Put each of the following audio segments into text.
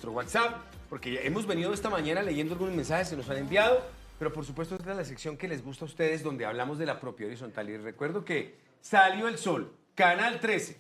nuestro WhatsApp, porque ya hemos venido esta mañana leyendo algunos mensajes que nos han enviado, pero por supuesto esta es la sección que les gusta a ustedes, donde hablamos de la propiedad horizontal. Y recuerdo que Salió el Sol, Canal 13,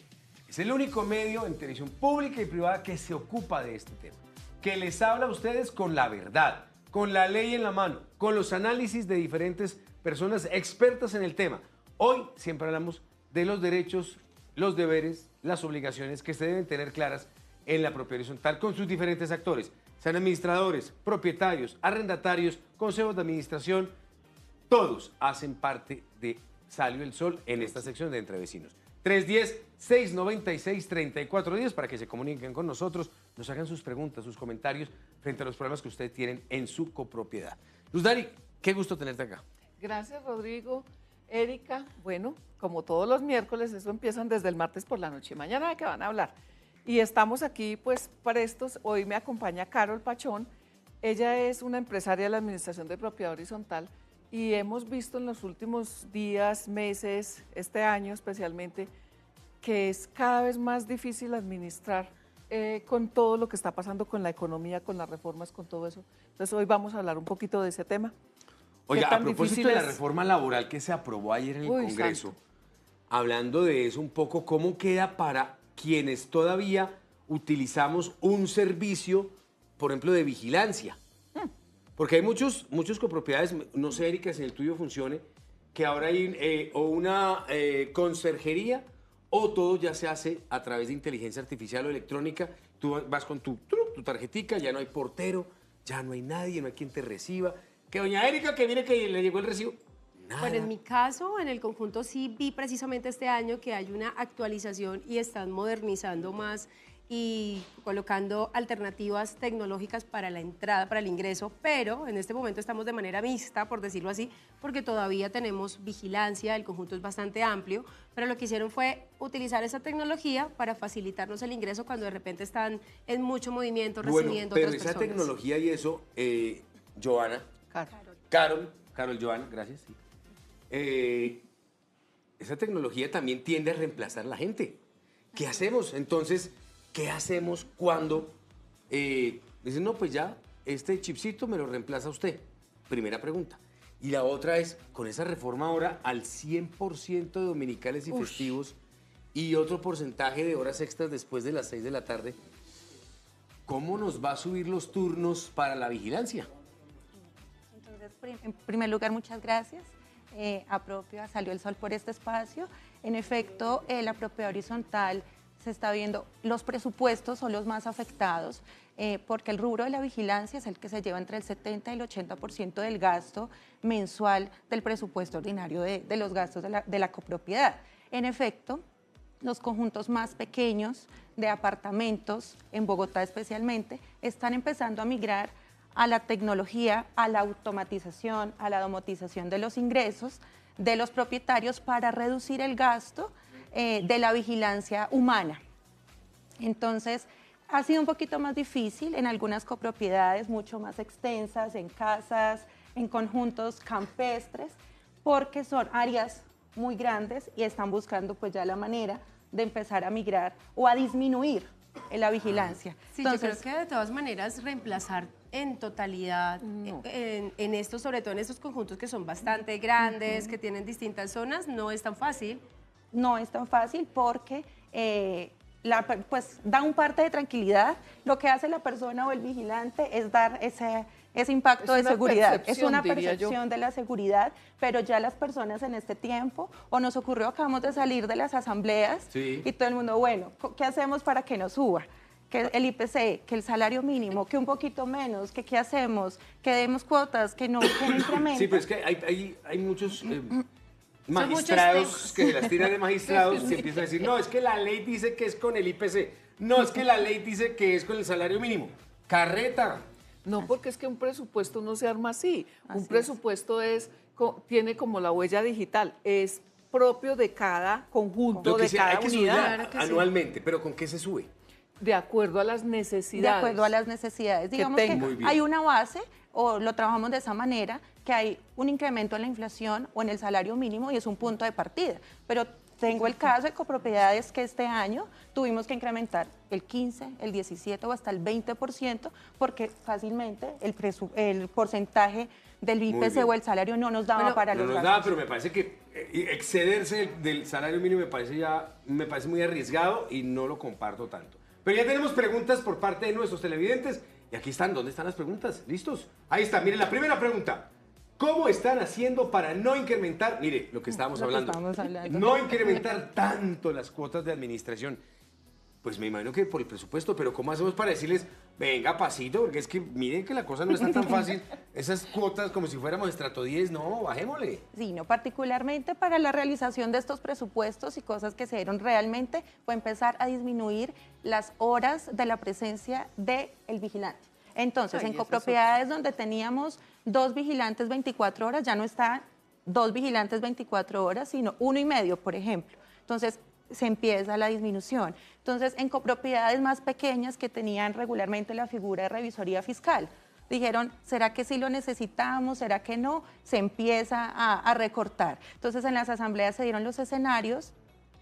es el único medio en televisión pública y privada que se ocupa de este tema, que les habla a ustedes con la verdad, con la ley en la mano, con los análisis de diferentes personas expertas en el tema. Hoy siempre hablamos de los derechos, los deberes, las obligaciones que se deben tener claras en la propiedad horizontal con sus diferentes actores, sean administradores, propietarios, arrendatarios, consejos de administración, todos hacen parte de Salió el Sol en esta sección de Entre Vecinos. 310-696-3410 para que se comuniquen con nosotros, nos hagan sus preguntas, sus comentarios frente a los problemas que ustedes tienen en su copropiedad. Luz Dari, qué gusto tenerte acá. Gracias, Rodrigo. Erika, bueno, como todos los miércoles, eso empiezan desde el martes por la noche. Mañana de qué van a hablar. Y estamos aquí, pues, prestos. Hoy me acompaña Carol Pachón. Ella es una empresaria de la Administración de Propiedad Horizontal y hemos visto en los últimos días, meses, este año especialmente, que es cada vez más difícil administrar con todo lo que está pasando con la economía, con las reformas, con todo eso. Entonces, hoy vamos a hablar un poquito de ese tema. Oiga, a propósito de la reforma laboral que se aprobó ayer en el Congreso, santo. Hablando de eso un poco, ¿cómo queda para quienes todavía utilizamos un servicio, por ejemplo, de vigilancia? Porque hay muchos copropiedades, no sé, Erika, si en el tuyo funcione, que ahora hay o una conserjería o todo ya se hace a través de inteligencia artificial o electrónica. Tú vas con tu tarjetica, ya no hay portero, ya no hay nadie, no hay quien te reciba. Que doña Erika, que mire que le llegó el recibo. Nada. Bueno, en mi caso, en el conjunto sí vi precisamente este año que hay una actualización y están modernizando más y colocando alternativas tecnológicas para la entrada, para el ingreso, pero en este momento estamos de manera mixta, por decirlo así, porque todavía tenemos vigilancia, el conjunto es bastante amplio, pero lo que hicieron fue utilizar esa tecnología para facilitarnos el ingreso cuando de repente están en mucho movimiento, recibiendo pero otras esa personas. tecnología y eso, Joana, Carol, Joana, gracias. Sí. Esa tecnología también tiende a reemplazar a la gente. ¿Qué hacemos? Entonces, ¿qué hacemos cuando dicen, no, pues ya, este chipcito me lo reemplaza usted? Primera pregunta. Y la otra es, con esa reforma ahora al 100% de dominicales y festivos y otro porcentaje de horas extras después de las 6 de la tarde, ¿cómo nos va a subir los turnos para la vigilancia? Entonces, en primer lugar, muchas gracias. A Salió el Sol por este espacio. En efecto, la propiedad horizontal se está viendo, los presupuestos son los más afectados porque el rubro de la vigilancia es el que se lleva entre el 70 y el 80% del gasto mensual del presupuesto ordinario de los gastos de la copropiedad. En efecto, los conjuntos más pequeños de apartamentos, en Bogotá especialmente, están empezando a migrar a la tecnología, a la automatización, a la domotización de los ingresos de los propietarios para reducir el gasto de la vigilancia humana. Entonces, ha sido un poquito más difícil en algunas copropiedades, mucho más extensas, en casas, en conjuntos campestres, porque son áreas muy grandes y están buscando pues ya la manera de empezar a migrar o a disminuir la vigilancia. Sí, entonces, yo creo que de todas maneras reemplazar en totalidad en estos, sobre todo en estos conjuntos que son bastante grandes, que tienen distintas zonas, no es tan fácil. No es tan fácil porque pues da un parte de tranquilidad. Lo que hace la persona o el vigilante es dar ese impacto de seguridad. Es una percepción de la seguridad, pero ya las personas en este tiempo, o nos ocurrió, acabamos de salir de las asambleas y todo el mundo, bueno, ¿qué hacemos para que nos suba? Que el IPC, que el salario mínimo, que un poquito menos, que qué hacemos, que demos cuotas, que no incrementen. Sí, pero es que hay muchos magistrados que las tiran de magistrados y empiezan a decir, no, es que la ley dice que es con el IPC, no, es que la ley dice que es con el salario mínimo. Carreta. No, porque es que un presupuesto no se arma así. Un presupuesto tiene como la huella digital, es propio de cada conjunto, de cada unidad. Anualmente, pero ¿con qué se sube? De acuerdo a las necesidades. De acuerdo a las necesidades. Digamos que hay una base, o lo trabajamos de esa manera, que hay un incremento en la inflación o en el salario mínimo y es un punto de partida. Pero tengo el caso de copropiedades que este año tuvimos que incrementar el 15, el 17 o hasta el 20% porque fácilmente el porcentaje del Muy IPC bien. o el salario no nos daba Bueno, para No los nos gastos. da, pero me parece que excederse del salario mínimo me parece muy arriesgado y no lo comparto tanto. Pero ya tenemos preguntas por parte de nuestros televidentes y aquí están. ¿Dónde están las preguntas? ¿Listos? Ahí está. Miren, la primera pregunta. ¿Cómo están haciendo para no incrementar, mire, lo que estábamos Lo que hablando, estábamos hablando. no incrementar tanto las cuotas de administración? Pues me imagino que por el presupuesto, pero ¿cómo hacemos para decirles, venga, pasito? Porque es que miren que la cosa no está tan fácil. Esas cuotas como si fuéramos estrato 10, no, bajémosle. Sí, no, particularmente para la realización de estos presupuestos y cosas que se dieron realmente, fue empezar a disminuir las horas de la presencia del vigilante. Entonces, Ay, en eso es copropiedades donde teníamos 2 vigilantes 24 horas, ya no están 2 vigilantes 24 horas, sino 1,5, por ejemplo. Entonces, se empieza la disminución. Entonces, en copropiedades más pequeñas que tenían regularmente la figura de revisoría fiscal, dijeron, ¿será que sí lo necesitamos? ¿Será que no? Se empieza a recortar. Entonces, en las asambleas se dieron los escenarios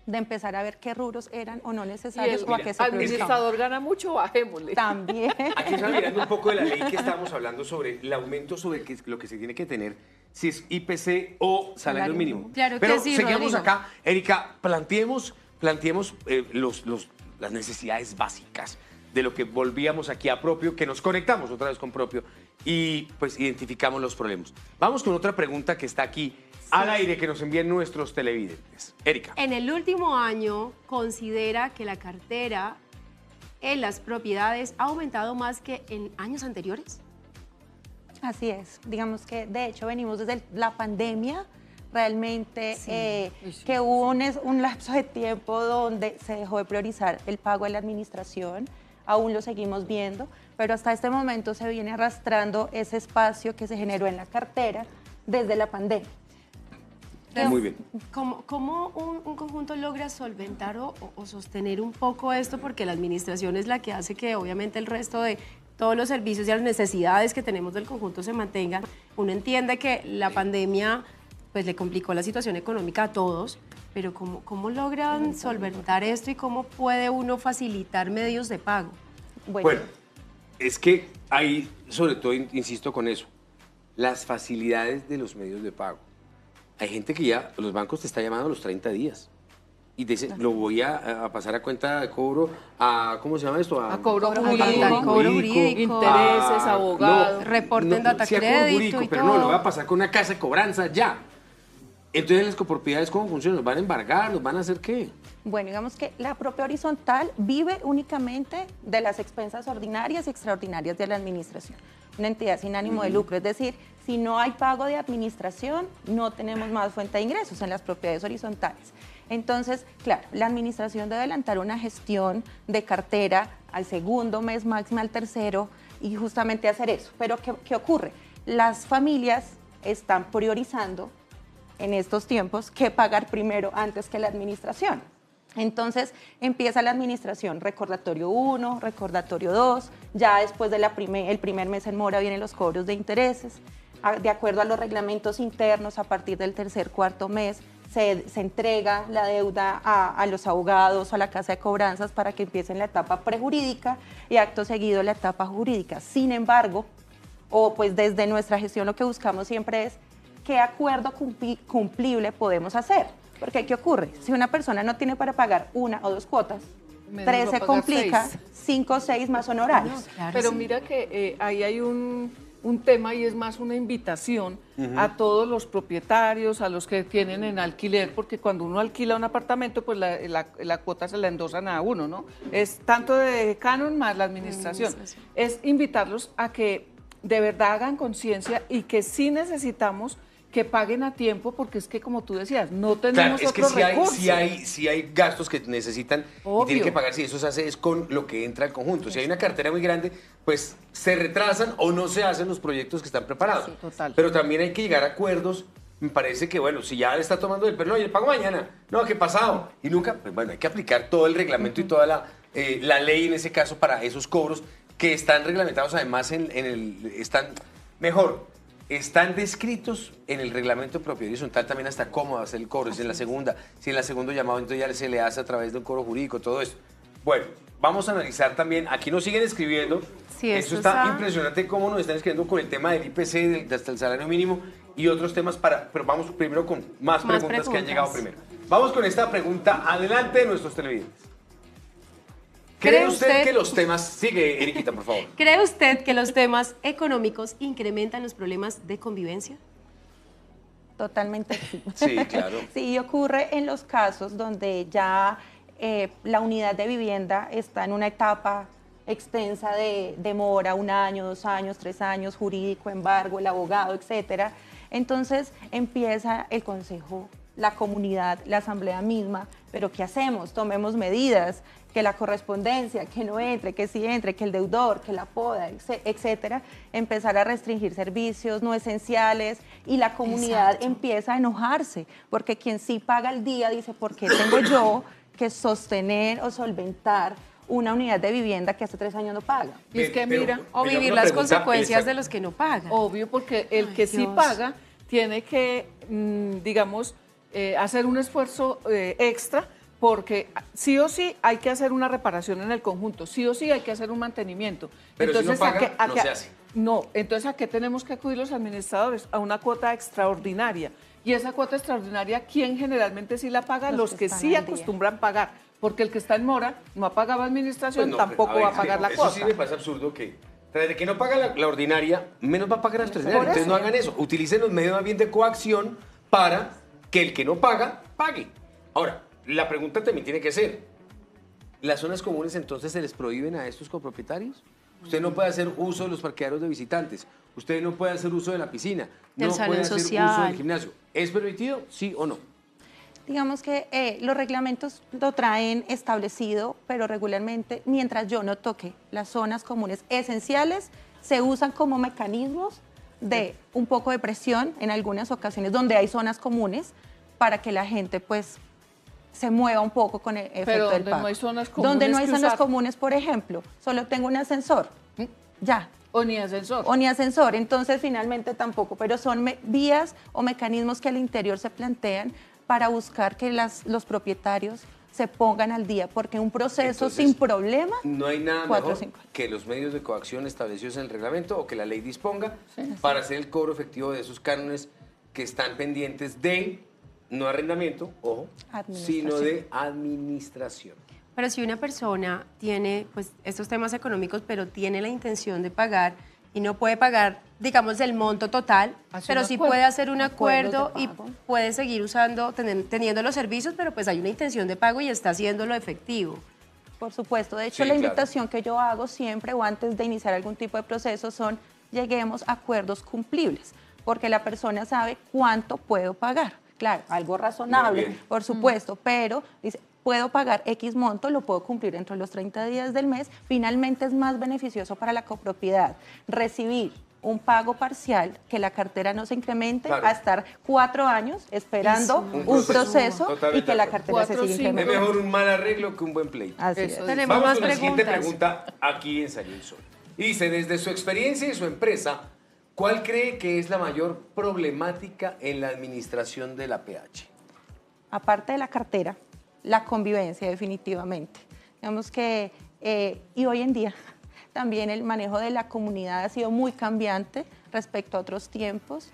de empezar a ver qué rubros eran o no Y necesarios el o a qué se priorizaban. administrador gana mucho, bajémosle. También. Aquí estamos mirando un poco de la ley que estamos hablando sobre el aumento sobre lo que se tiene que tener, si es IPC o salario Salario mínimo. mínimo. Claro que Pero sí, seguimos Rodrigo. acá. Erika, planteemos las necesidades básicas de lo que volvíamos aquí a Propio, que nos conectamos otra vez con Propio y pues identificamos los problemas. Vamos con otra pregunta que está aquí al aire que nos envían nuestros televidentes. Erika. En el último año, considera que la cartera en las propiedades ha aumentado más que en años anteriores. Así es. Digamos que, de hecho, venimos desde la pandemia, realmente que hubo un lapso de tiempo donde se dejó de priorizar el pago de la administración, aún lo seguimos viendo, pero hasta este momento se viene arrastrando ese espacio que se generó en la cartera desde la pandemia. Muy bien. ¿Cómo un conjunto logra solventar o sostener un poco esto? Porque la administración es la que hace que obviamente el resto de todos los servicios y las necesidades que tenemos del conjunto se mantengan. Uno entiende que la pandemia pues le complicó la situación económica a todos, pero ¿cómo logran solventar esto y cómo puede uno facilitar medios de pago? Bueno, es que ahí, sobre todo, insisto con eso, las facilidades de los medios de pago. Hay gente que ya, los bancos te están llamando a los 30 días y te dicen, lo voy a pasar a cuenta de cobro, a, ¿cómo se llama esto? A cobro Cobro jurídico, intereses, a- abogados. Reporten data sí, a cobro crédito jurídico, y pero no, todo. lo voy a pasar con una casa de cobranza ya. Entonces, las copropiedades, ¿cómo funcionan? ¿Nos van a embargar? ¿Nos van a hacer qué? Bueno, digamos que la propia horizontal vive únicamente de las expensas ordinarias y extraordinarias de la administración. Una entidad sin ánimo de lucro, es decir, si no hay pago de administración, no tenemos más fuente de ingresos en las propiedades horizontales. Entonces, claro, la administración debe adelantar una gestión de cartera al segundo mes, máximo al tercero, y justamente hacer eso. Pero ¿qué ocurre? Las familias están priorizando en estos tiempos qué pagar primero antes que la administración. Entonces empieza la administración, recordatorio 1, recordatorio 2, ya después del primer mes en mora vienen los cobros de intereses. De acuerdo a los reglamentos internos, a partir del tercer, cuarto mes, se entrega la deuda a los abogados o a la casa de cobranzas para que empiecen la etapa prejurídica y acto seguido la etapa jurídica. Sin embargo, o pues desde nuestra gestión lo que buscamos siempre es qué acuerdo cumplible podemos hacer. Porque ¿qué ocurre? Si una persona no tiene para pagar 1 o 2 cuotas, Menos 3 va a se pagar complica, 6. 5 o 6 más honorarios. Claro, Pero sí. mira que ahí hay un tema y es más una invitación a todos los propietarios, a los que tienen en alquiler, porque cuando uno alquila un apartamento, pues la cuota se la endosan a uno, ¿no? Es tanto de canon más la administración. Es invitarlos a que de verdad hagan conciencia y que sí necesitamos que paguen a tiempo, porque es que, como tú decías, no tenemos Claro, es que otros recursos. sí hay gastos que necesitan y Obvio. tienen que pagar. Si eso se hace es con lo que entra al conjunto. Si hay una cartera muy grande, pues se retrasan o no se hacen los proyectos que están preparados. Sí, total. Pero también hay que llegar a acuerdos. Me parece que, bueno, si ya le está tomando el pero no, yo pago mañana. No, ¿qué pasado? Y nunca, pues bueno, hay que aplicar todo el reglamento y toda la ley en ese caso para esos cobros que están reglamentados además están mejor. están descritos en el reglamento de propiedad horizontal también hasta cómo va a ser el cobro. Si en la segunda, si en la segundo llamado entonces ya se le hace a través de un cobro jurídico, todo esto. Bueno, vamos a analizar también, aquí nos siguen escribiendo, Sí, eso esto está está- impresionante cómo nos están escribiendo con el tema del IPC, hasta el salario mínimo y otros temas pero vamos primero con más preguntas que han llegado primero. Vamos con esta pregunta, adelante de nuestros televidentes. ¿Cree usted que los temas... Sigue, Eriquita, por favor. ¿Cree usted que los temas económicos incrementan los problemas de convivencia? Totalmente sí. Sí, claro. Sí, y ocurre en los casos donde ya la unidad de vivienda está en una etapa extensa de demora, 1 año, 2 años, 3 años, jurídico, embargo, el abogado, etcétera. Entonces empieza el consejo, la comunidad, la asamblea misma, pero ¿qué hacemos? Tomemos medidas, que la correspondencia, que no entre, que sí entre, que el deudor, que la poda, etcétera, empezar a restringir servicios no esenciales y la comunidad Exacto. empieza a enojarse, porque quien sí paga al día dice, ¿por qué tengo yo que sostener o solventar una unidad de vivienda que hace 3 años no paga? Y es que Pero- mira, O pero vivir una las pregunta, consecuencias Elsa. de los que no pagan. obvio, porque el Ay, que sí Dios. paga tiene que, digamos, hacer un esfuerzo extra, porque sí o sí hay que hacer una reparación en el conjunto, sí o sí hay que hacer un mantenimiento. Pero si no paga, ¿a no qué- se hace. No, entonces ¿a qué tenemos que acudir los administradores? A una cuota extraordinaria. Y esa cuota extraordinaria, ¿quién generalmente sí la paga? Los que están sí al día. acostumbran pagar. Porque el que está en mora no ha pagado administración, Pues no, tampoco ver, va a pagar la eso cuota. sí me parece absurdo que tras de que no paga la ordinaria, menos va a pagar la extraordinaria. Por Entonces eso. no hagan eso. Utilicen los medios más bien de coacción para que el que no paga, pague. Ahora, la pregunta también tiene que ser, ¿las zonas comunes entonces se les prohíben a estos copropietarios? Usted no puede hacer uso de los parqueaderos de visitantes. Usted no puede hacer uso de la piscina. Del No salón puede hacer uso social. del gimnasio. ¿Es permitido? ¿Sí o no? Digamos que los reglamentos lo traen establecido, pero regularmente, mientras yo no toque las zonas comunes esenciales, se usan como mecanismos de un poco de presión en algunas ocasiones donde hay zonas comunes para que la gente pues se mueva un poco con el efecto del donde pago. no hay zonas comunes Donde no hay que zonas usar. comunes, por ejemplo, solo tengo un ascensor, ya, O ni ascensor. o ni ascensor, entonces finalmente tampoco, pero son vías o mecanismos que al interior se plantean para buscar que los propietarios se pongan al día, porque un proceso Entonces, sin problema, No hay nada 4 o mejor 5 años. que los medios de coacción establecidos en el reglamento o que la ley disponga para hacer el cobro efectivo de esos cánones que están pendientes de no arrendamiento, ojo, sino de administración. Pero si una persona tiene pues estos temas económicos, pero tiene la intención de pagar y no puede pagar, digamos, el monto total, Hace pero un sí acuerdo. puede hacer un Acuerdos de acuerdo y pago. puede seguir usando, teniendo los servicios, pero pues hay una intención de pago y está haciéndolo efectivo. Por supuesto, de hecho Sí, la claro. invitación que yo hago siempre o antes de iniciar algún tipo de proceso son lleguemos a acuerdos cumplibles, porque la persona sabe cuánto puedo pagar. Claro, algo Muy razonable, bien. por supuesto, pero dice, puedo pagar X monto, lo puedo cumplir dentro de los 30 días del mes, finalmente es más beneficioso para la copropiedad recibir un pago parcial, que la cartera no se incremente, Claro. a estar 4 años esperando Un un proceso. proceso, Totalmente y que la de acuerdo. cartera se 4, siga 5. Es incrementando. mejor un mal arreglo que un buen pleito. Así Eso es. es. Tenemos Vamos más con la siguiente preguntas. pregunta aquí en Salió el Sol. Y dice, desde su experiencia y su empresa, ¿cuál cree que es la mayor problemática en la administración de la PH? Aparte de la cartera, la convivencia definitivamente. Digamos que, y hoy en día también el manejo de la comunidad ha sido muy cambiante respecto a otros tiempos.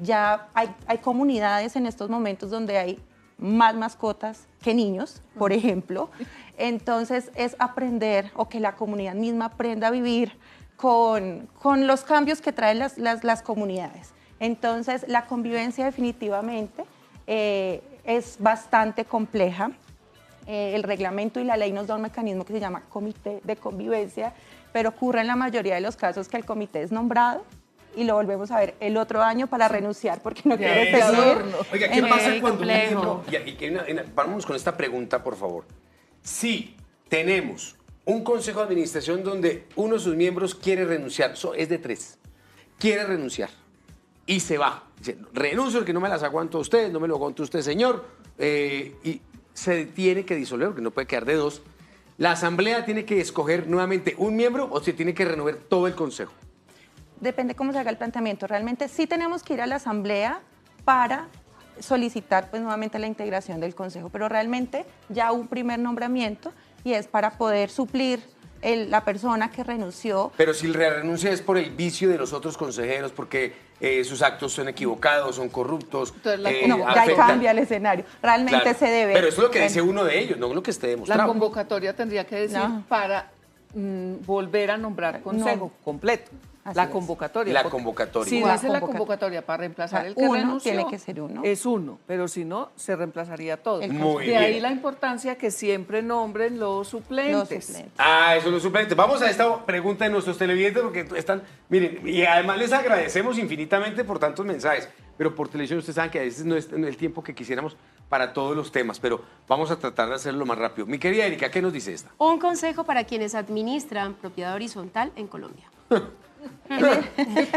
Ya hay comunidades en estos momentos donde hay más mascotas que niños, por ejemplo. Entonces es aprender o que la comunidad misma aprenda a vivir con los cambios que traen las comunidades. Entonces la convivencia definitivamente es bastante compleja. El reglamento y la ley nos da un mecanismo que se llama comité de convivencia, pero ocurre en la mayoría de los casos que el comité es nombrado y lo volvemos a ver el otro año para renunciar porque no quiere Eso. seguir. Oiga, ¿qué en- pasa Muy cuando un complejo. miembro... Vamos con esta pregunta, por favor. Si tenemos un consejo de administración donde uno de sus miembros quiere renunciar, es de 3, quiere renunciar y se va. Dice, renuncio, que no me las aguanto a usted, no me lo aguanto usted, señor, y se tiene que disolver, porque no puede quedar de 2. ¿La asamblea tiene que escoger nuevamente un miembro o se tiene que renovar todo el consejo? depende cómo se haga el planteamiento. Realmente sí tenemos que ir a la asamblea para solicitar pues nuevamente la integración del consejo, pero realmente ya un primer nombramiento y es para poder suplir la persona que renunció. Pero si la renuncia es por el vicio de los otros consejeros, porque sus actos son equivocados, son corruptos. Entonces, No, ya afectan. cambia el escenario. Realmente Claro. se debe. Pero eso es lo que dice uno de ellos, no lo que esté demostrado. La convocatoria tendría que decir No. para volver a nombrar consejo completo. Así La es. convocatoria. La porque convocatoria. Si La dice la convocatoria. convocatoria para reemplazar el que Uno renunció, tiene que ser uno. es uno, pero si no, se reemplazaría todo. El Muy de ahí bien. la importancia que siempre nombren los suplentes. Los suplentes. Ah, eso es lo suplente. Vamos a esta pregunta de nuestros televidentes porque están, miren, y además les agradecemos infinitamente por tantos mensajes, pero por televisión ustedes saben que a veces no es el tiempo que quisiéramos para todos los temas, pero vamos a tratar de hacerlo más rápido. Mi querida Erika, ¿qué nos dice esta? Un consejo para quienes administran propiedad horizontal en Colombia.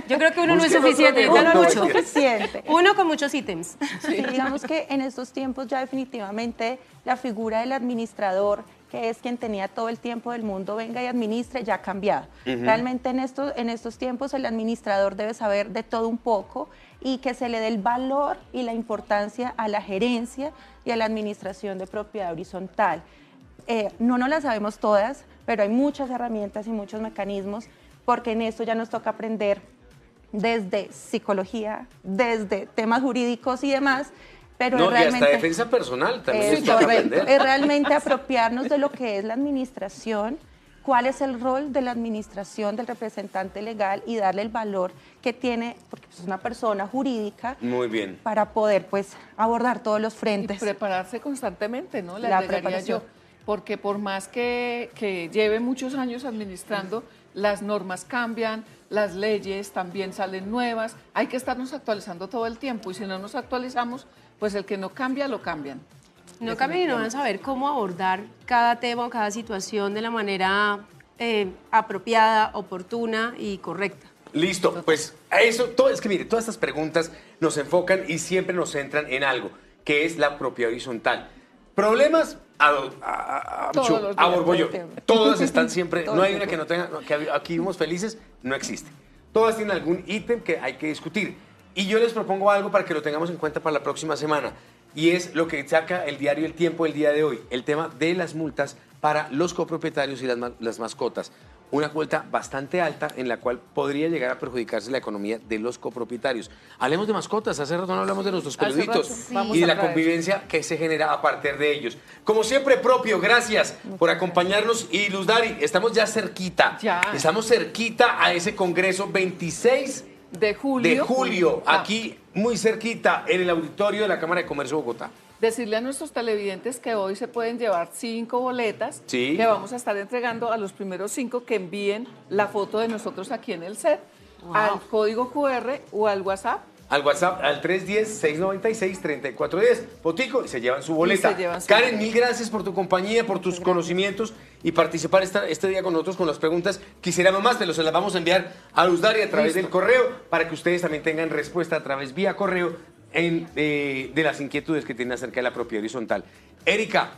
Yo creo que uno no es Busquen suficiente, otro necesitan mejor. No es mucho. suficiente. Uno con muchos ítems. Sí, digamos que en estos tiempos ya definitivamente la figura del administrador, que es quien tenía todo el tiempo del mundo, venga y administre, ya ha cambiado. Realmente en estos tiempos el administrador debe saber de todo un poco y que se le dé el valor y la importancia a la gerencia y a la administración de propiedad horizontal. No las sabemos todas, pero hay muchas herramientas y muchos mecanismos, porque en esto ya nos toca aprender desde psicología, desde temas jurídicos y demás, pero No, es y hasta realmente... defensa personal también Es les toca correcto. aprender. Es realmente apropiarnos de lo que es la administración, cuál es el rol de la administración, del representante legal y darle el valor que tiene, porque es una persona jurídica, Muy bien. para poder pues abordar todos los Y frentes. prepararse constantemente, ¿no? Le La agregaría preparación. yo. Porque por más que lleve muchos años administrando, las normas cambian, las leyes también salen nuevas, hay que estarnos actualizando todo el tiempo y si no nos actualizamos, pues el que no cambia, lo cambian. No cambian y no van a saber cómo abordar cada tema o cada situación de la manera apropiada, oportuna y correcta. Listo, pues a eso, es que mire, todas estas preguntas nos enfocan y siempre nos centran en algo, que es la propiedad horizontal. Problemas Todos los días, a borbollón. todo el tiempo. Todas están siempre, Todo no el hay una tiempo. que no tenga, que aquí vivimos felices, no existe. Todas tienen algún ítem que hay que discutir. Y yo les propongo algo para que lo tengamos en cuenta para la próxima semana. Y es lo que saca el diario El Tiempo el día de hoy, el tema de las multas para los copropietarios y las mascotas. Una cuota bastante alta en la cual podría llegar a perjudicarse la economía de los copropietarios. Hablemos de mascotas, hace rato no hablamos de nuestros Hace peluditos rato, vamos y de a la traer. convivencia que se genera a partir de ellos. Como siempre, Propio, gracias por acompañarnos. Y Luz Dari, estamos ya cerquita. Ya. Estamos cerquita a ese congreso 26 De julio. aquí muy cerquita en el auditorio de la Cámara de Comercio de Bogotá. Decirle a nuestros televidentes que hoy se pueden llevar 5 boletas Sí. que vamos a estar entregando a los primeros 5 que envíen la foto de nosotros aquí en el set al código QR o al WhatsApp. Al WhatsApp, al 310-696-3410. Potico, y se llevan su boleta. Y se llevan su Karen, boleta. mil gracias por tu compañía, por tus conocimientos y participar este día con nosotros con las preguntas. Quisiéramos más, se las vamos a enviar a Luz Dari a través del correo para que ustedes también tengan respuesta a través vía correo de las inquietudes que tienen acerca de la propiedad horizontal. Erika,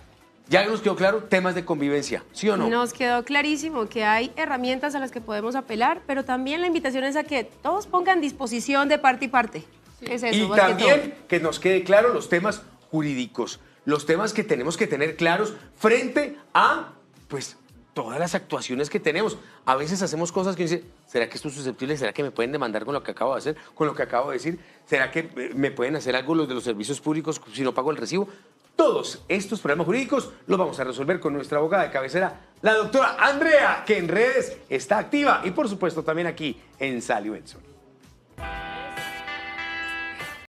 ya nos quedó claro temas de convivencia, ¿sí o no? Nos quedó clarísimo que hay herramientas a las que podemos apelar, pero también la invitación es a que todos pongan disposición de parte y parte. Es eso, Y más que también todo. que nos quede claro los temas jurídicos, los temas que tenemos que tener claros frente a, pues, todas las actuaciones que tenemos. A veces hacemos cosas que dicen, ¿será que esto es susceptible? ¿Será que me pueden demandar con lo que acabo de hacer, con lo que acabo de decir? ¿Será que me pueden hacer algo los de los servicios públicos si no pago el recibo? Todos estos problemas jurídicos los vamos a resolver con nuestra abogada de cabecera, la doctora Andrea, que en redes está activa y por supuesto también aquí en Sal y Benson.